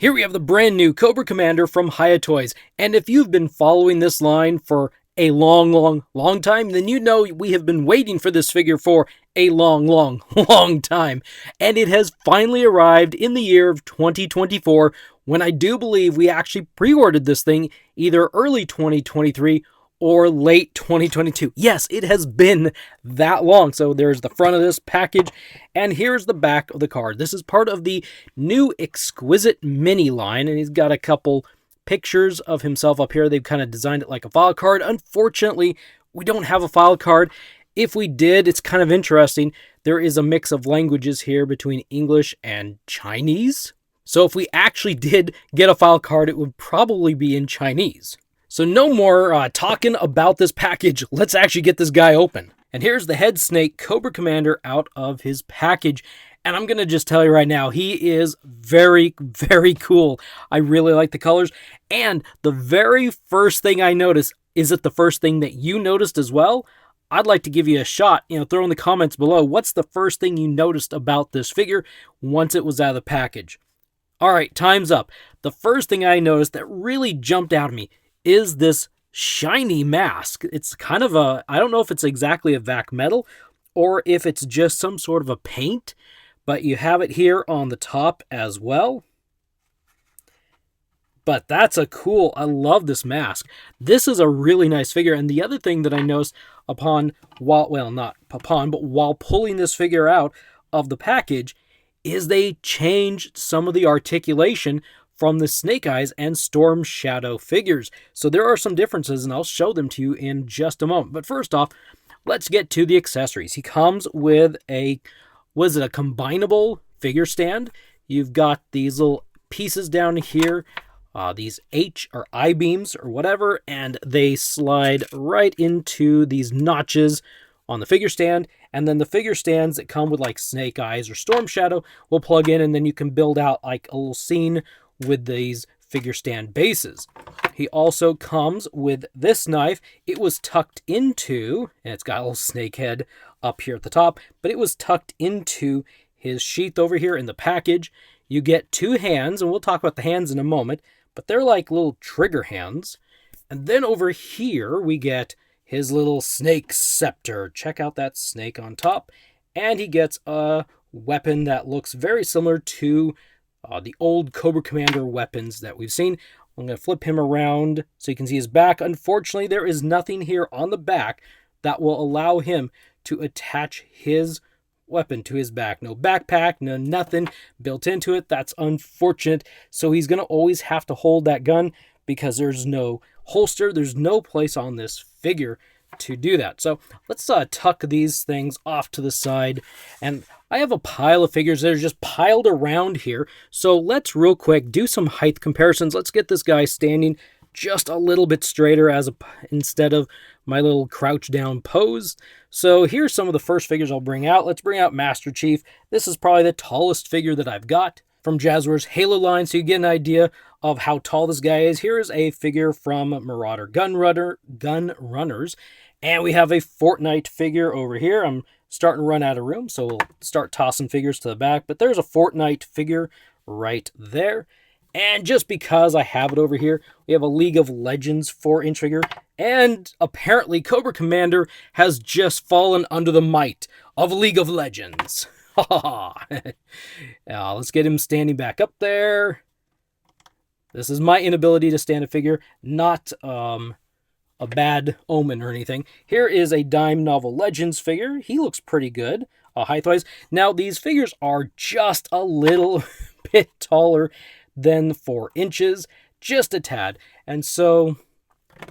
Here we have the brand new Cobra Commander from HIYA Toys, and if you've been following this line for a long time, then you know we have been waiting for this figure for a long time, and it has finally arrived in the year of 2024, when I do believe we actually pre-ordered this thing either early 2023 or late 2022. Yes, it has been that long. So there's the front of this package, and here's the back of the card. This is part of the new Exquisite Mini line, and he's got a couple pictures of himself up here. They've kind of designed it like a file card. Unfortunately, we don't have a file card. If we did, it's kind of interesting. There is a mix of languages here between English and Chinese. So if we actually did get a file card, it would probably be in Chinese. So no more talking about this package. Let's actually get this guy open. And here's the head snake Cobra Commander out of his package. And I'm going to just tell you right now, he is very cool. I really like the colors. And the very first thing I noticed, is it the first thing that you noticed as well? I'd like to give you a shot. Throw in the comments below. What's the first thing you noticed about this figure once it was out of the package? All right, time's up. The first thing I noticed that really jumped out at me is this shiny mask. It's kind of I don't know if it's exactly a vac metal or if it's just some sort of a paint, but you have it here on the top as well. But that's a cool, I love this mask. This is a really nice figure. And the other thing that I noticed while pulling this figure out of the package is they changed some of the articulation from the Snake Eyes and Storm Shadow figures. So there are some differences, and I'll show them to you in just a moment. But first off, let's get to the accessories. He comes with a combinable figure stand. You've got these little pieces down here, these H or I beams or whatever, and they slide right into these notches on the figure stand. And then the figure stands that come with like Snake Eyes or Storm Shadow will plug in, and then you can build out like a little scene with these figure stand bases. He also comes with this knife. It was tucked into, and it's got a little snake head up here at the top, but it was tucked into his sheath over here in the package. You get two hands, and we'll talk about the hands in a moment, but they're like little trigger hands. And then over here we get his little snake scepter. Check out that snake on top. And he gets a weapon that looks very similar to the old Cobra Commander weapons that we've seen. I'm going to flip him around so you can see his back. Unfortunately, there is nothing here on the back that will allow him to attach his weapon to his back. No backpack, no nothing built into it. That's unfortunate. So he's going to always have to hold that gun because there's no holster. There's no place on this figure to do that. So let's tuck these things off to the side. And I have a pile of figures that are just piled around here. So let's real quick do some height comparisons. Let's get this guy standing just a little bit straighter instead of my little crouch down pose. So here's some of the first figures I'll bring out. Let's bring out Master Chief. This is probably the tallest figure that I've got from Jazzwares Halo line, so you get an idea of how tall this guy is. Here is a figure from Marauder Gun Runners, and we have a Fortnite figure over here. I'm starting to run out of room, so we'll start tossing figures to the back, but there's a Fortnite figure right there. And just because I have it over here, we have a League of Legends 4-inch figure, and apparently Cobra Commander has just fallen under the might of League of Legends. Let's get him standing back up there. This is my inability to stand a figure, not a bad omen or anything. Here is a Dime Novel Legends figure. He looks pretty good, height-wise. Now, these figures are just a little bit taller than 4 inches, just a tad. And so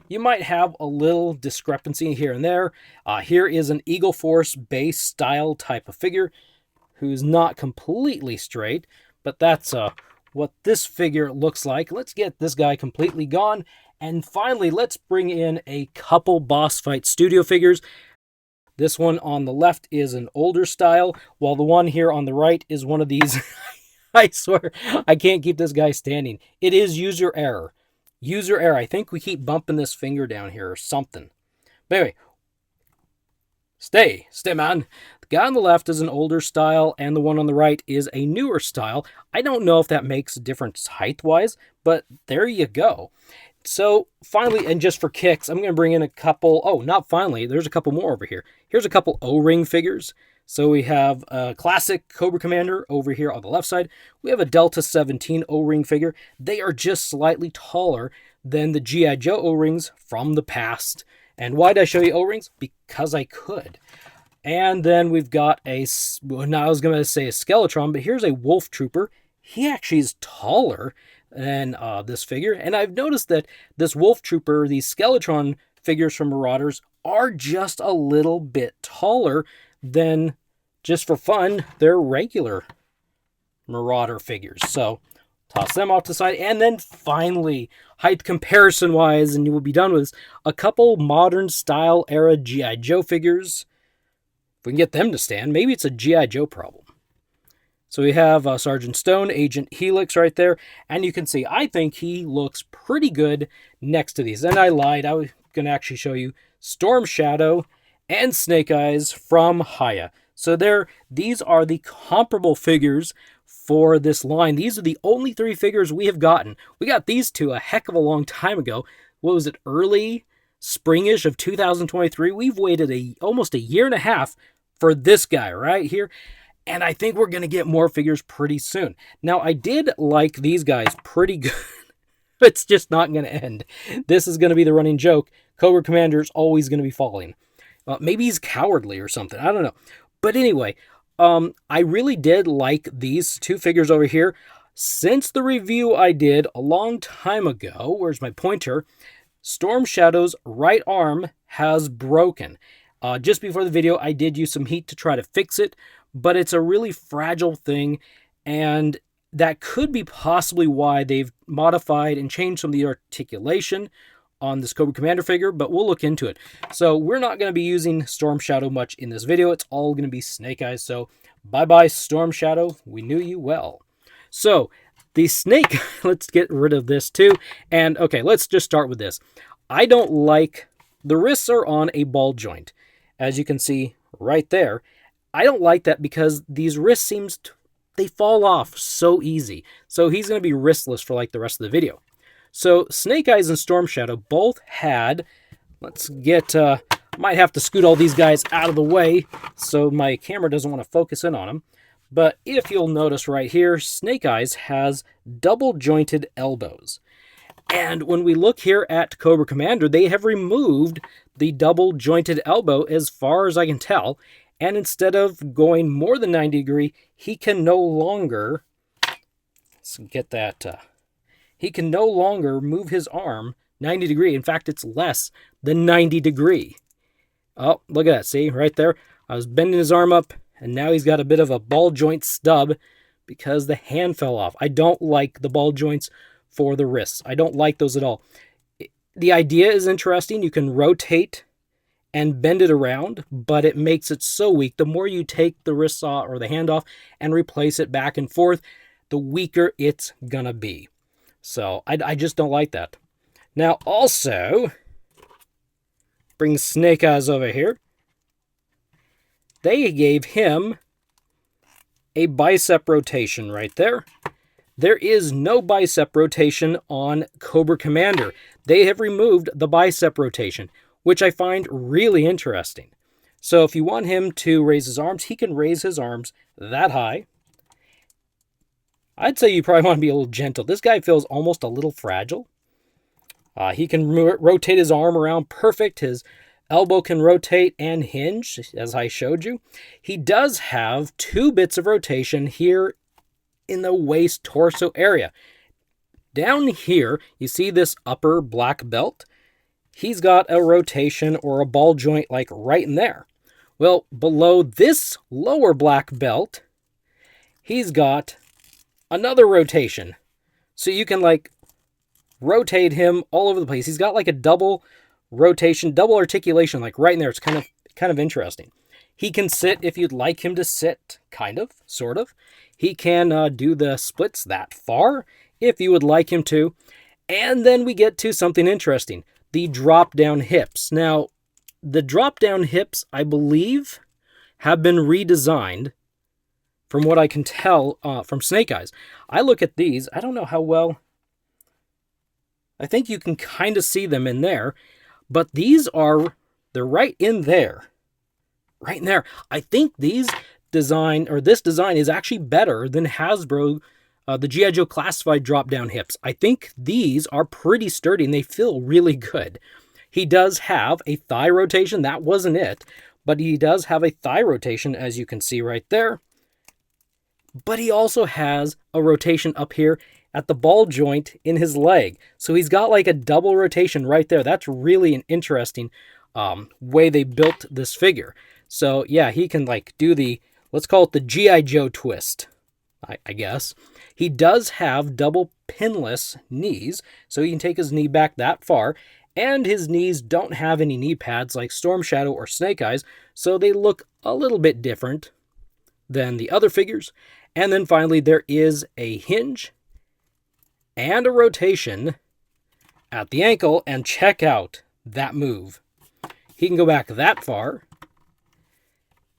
you might have a little discrepancy here and there. Here is an Eagle Force base style type of figure who's not completely straight, but that's what this figure looks like. Let's get this guy completely gone. And finally, let's bring in a couple Boss Fight Studio figures. This one on the left is an older style, while the one here on the right is one of these. I swear, I can't keep this guy standing. It is user error. User error. I think we keep bumping this finger down here or something. But anyway, stay, man. guy on the left is an older style, and the one on the right is a newer style. I don't know if that makes a difference height-wise, but there you go. So finally, and just for kicks, I'm going to bring in a couple, oh, not finally, there's a couple more over here. Here's a couple O-ring figures. So we have a classic Cobra Commander over here on the left side. We have a Delta 17 O-ring figure. They are just slightly taller than the G.I. Joe O-rings from the past. And why did I show you O-rings? Because I could. And then we've got a, well, now I was going to say a Skeletron, but here's a Wolf Trooper. He actually is taller than this figure. And I've noticed that this Wolf Trooper, these Skeletron figures from Marauders, are just a little bit taller than, just for fun, their regular Marauder figures. So toss them off to the side. And then finally, height comparison wise, and you will be done with this, a couple modern style era G.I. Joe figures. If we can get them to stand, maybe it's a G.I. Joe problem. So we have Sergeant Stone, Agent Helix right there. And you can see, I think he looks pretty good next to these. And I lied. I was going to actually show you Storm Shadow and Snake Eyes from HIYA. So these are the comparable figures for this line. These are the only 3 figures we have gotten. We got these 2 a heck of a long time ago. What was it, early springish of 2023? We've waited almost a year and a half for this guy right here. And I think we're going to get more figures pretty soon. Now, I did like these guys pretty good. It's just not going to end. This is going to be the running joke. Cobra Commander is always going to be falling. Maybe he's cowardly or something. I don't know. But anyway, I really did like these 2 figures over here. Since the review I did a long time ago, where's my pointer? Storm Shadow's right arm has broken. Just before the video, I did use some heat to try to fix it, but it's a really fragile thing, and that could be possibly why they've modified and changed some of the articulation on this Cobra Commander figure, but we'll look into it. So we're not going to be using Storm Shadow much in this video. It's all going to be Snake Eyes. So bye-bye, Storm Shadow. We knew you well. So the snake, let's get rid of this too. And okay, let's just start with this. I don't like, the wrists are on a ball joint, as you can see right there. I don't like that because these wrists they fall off so easy. So he's going to be wristless for like the rest of the video. So Snake Eyes and Storm Shadow both had, let's get, might have to scoot all these guys out of the way so my camera doesn't want to focus in on them. But if you'll notice right here, Snake Eyes has double jointed elbows. And when we look here at Cobra Commander, they have removed the double jointed elbow as far as I can tell. And instead of going more than 90 degree, he can no longer, let's get that, he can no longer move his arm 90 degree. In fact, it's less than 90 degree. Oh, look at that. See, right there? I was bending his arm up, and now he's got a bit of a ball joint stub because the hand fell off. I don't like the ball joints for the wrists. I don't like those at all. The idea is interesting. You can rotate and bend it around, but it makes it so weak. The more you take the wrist off or the hand off and replace it back and forth, the weaker it's gonna be. So I just don't like that. Now also, bring Snake Eyes over here. They gave him a bicep rotation right there. There is no bicep rotation on Cobra Commander. They have removed the bicep rotation, which I find really interesting. So if you want him to raise his arms, he can raise his arms that high. I'd say you probably want to be a little gentle. This guy feels almost a little fragile. He can rotate his arm around perfect. His elbow can rotate and hinge, as I showed you. He does have 2 bits of rotation here in the waist torso area. Down here, you see this upper black belt? He's got a rotation or a ball joint like right in there. Well, below this lower black belt, he's got another rotation. So you can like rotate him all over the place. He's got like a double rotation, double articulation, like right in there. It's kind of interesting. He can sit if you'd like him to sit, kind of, sort of. He can do the splits that far if you would like him to. And then we get to something interesting, the drop-down hips. Now, the drop-down hips, I believe, have been redesigned from what I can tell from Snake Eyes. I look at these, I don't know how well, I think you can kind of see them in there, but they're right in there. Right in there. I think this design is actually better than Hasbro, the G.I. Joe Classified drop-down hips. I think these are pretty sturdy and they feel really good. He does have a thigh rotation. That wasn't it, but he does have a thigh rotation, as you can see right there. But he also has a rotation up here at the ball joint in his leg. So he's got like a double rotation right there. That's really an interesting way they built this figure. So yeah, he can like do the, let's call it the G.I. Joe twist, I guess. He does have double pinless knees, so he can take his knee back that far. And his knees don't have any knee pads like Storm Shadow or Snake Eyes, so they look a little bit different than the other figures. And then finally, there is a hinge and a rotation at the ankle, and check out that move. He can go back that far,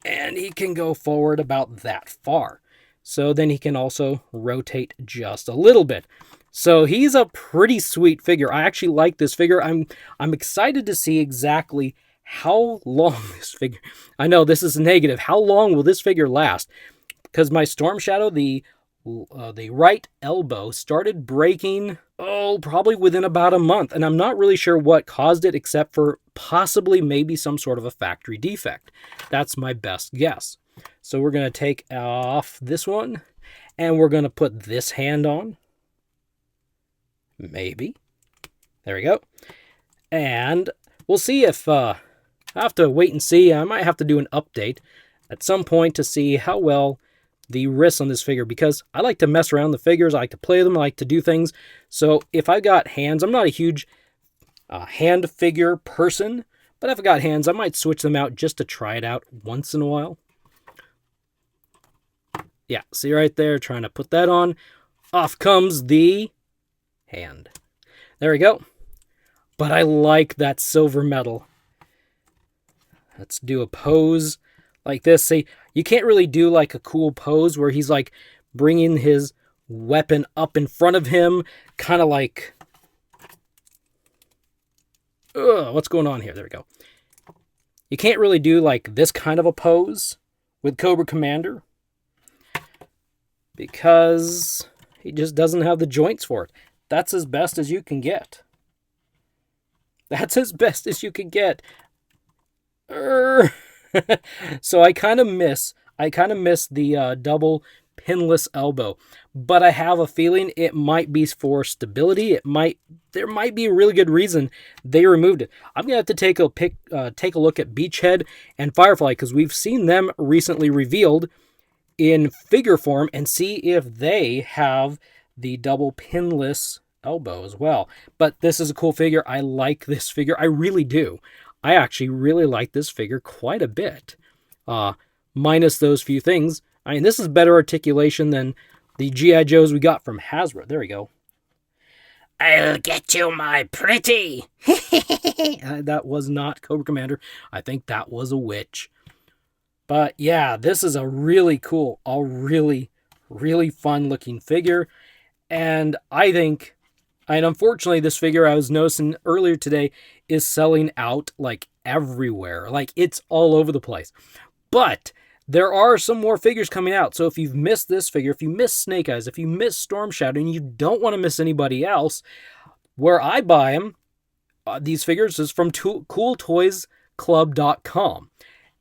and he can go forward about that far. So then he can also rotate just a little bit. So he's a pretty sweet figure. I actually like this figure. I'm excited to see exactly how long this figure... I know this is negative. How long will this figure last? Because my Storm Shadow, the right elbow, started breaking, probably within about a month. And I'm not really sure what caused it, except for possibly maybe some sort of a factory defect. That's my best guess. So we're going to take off this one, and we're going to put this hand on. Maybe. There we go. And we'll see if... I have to wait and see. I might have to do an update at some point to see how well the wrists on this figure, because I like to mess around the figures, I like to play them, I like to do things. So if I got hands, I'm not a huge hand figure person, but if I got hands, I might switch them out just to try it out once in a while. Yeah, see right there, trying to put that on. Off comes the hand. There we go. But I like that silver metal. Let's do a pose like this. See, you can't really do like a cool pose where he's like bringing his weapon up in front of him, kind of like... what's going on here? There we go. You can't really do like this kind of a pose with Cobra Commander because he just doesn't have the joints for it. That's as best as you can get. That's as best as you can get. So I kind of miss the double pinless elbow, but I have a feeling it might be for stability. There might be a really good reason they removed it. I'm gonna have to take a look at Beachhead and Firefly, because we've seen them recently revealed in figure form, and see if they have the double pinless elbow as well. But this is a cool figure. I like this figure. I really do. I actually really like this figure quite a bit. Minus those few things. I mean, this is better articulation than the G.I. Joes we got from Hasbro. There we go. I'll get you, my pretty. That was not Cobra Commander. I think that was a witch. But yeah, this is a really cool, really fun looking figure. And I think, and unfortunately this figure I was noticing earlier today is selling out like everywhere. Like it's all over the place. But there are some more figures coming out. So if you've missed this figure, if you missed Snake Eyes, if you missed Storm Shadow, and you don't want to miss anybody else, where I buy them, these figures, is from CoolToysClub.com.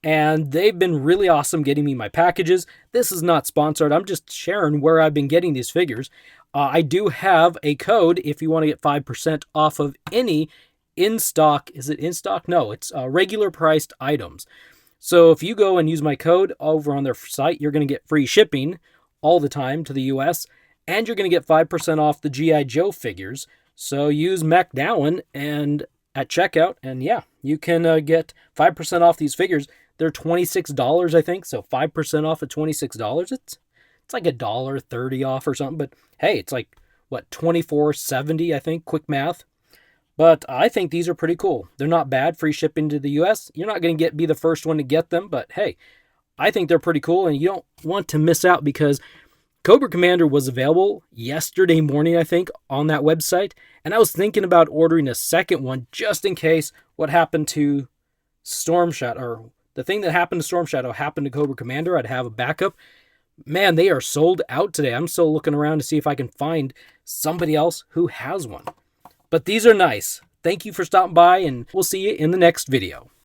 And they've been really awesome getting me my packages. This is not sponsored. I'm just sharing where I've been getting these figures. I do have a code if you want to get 5% off of any in-stock. Is it in-stock? No, it's regular priced items. So if you go and use my code over on their site, you're going to get free shipping all the time to the US. And you're going to get 5% off the G.I. Joe figures. So use MacDowan and at checkout. And yeah, you can get 5% off these figures. They're $26, I think. So 5% off at $26. It's like $1.30 off or something. But hey, it's like, what, $24.70, I think. Quick math. But I think these are pretty cool. They're not bad. Free shipping to the US. You're not going to be the first one to get them. But hey, I think they're pretty cool, and you don't want to miss out because Cobra Commander was available yesterday morning, I think, on that website. And I was thinking about ordering a second one just in case what happened to Storm Shadow, or the thing that happened to Storm Shadow happened to Cobra Commander. I'd have a backup. Man, they are sold out today. I'm still looking around to see if I can find somebody else who has one. But these are nice. Thank you for stopping by, and we'll see you in the next video.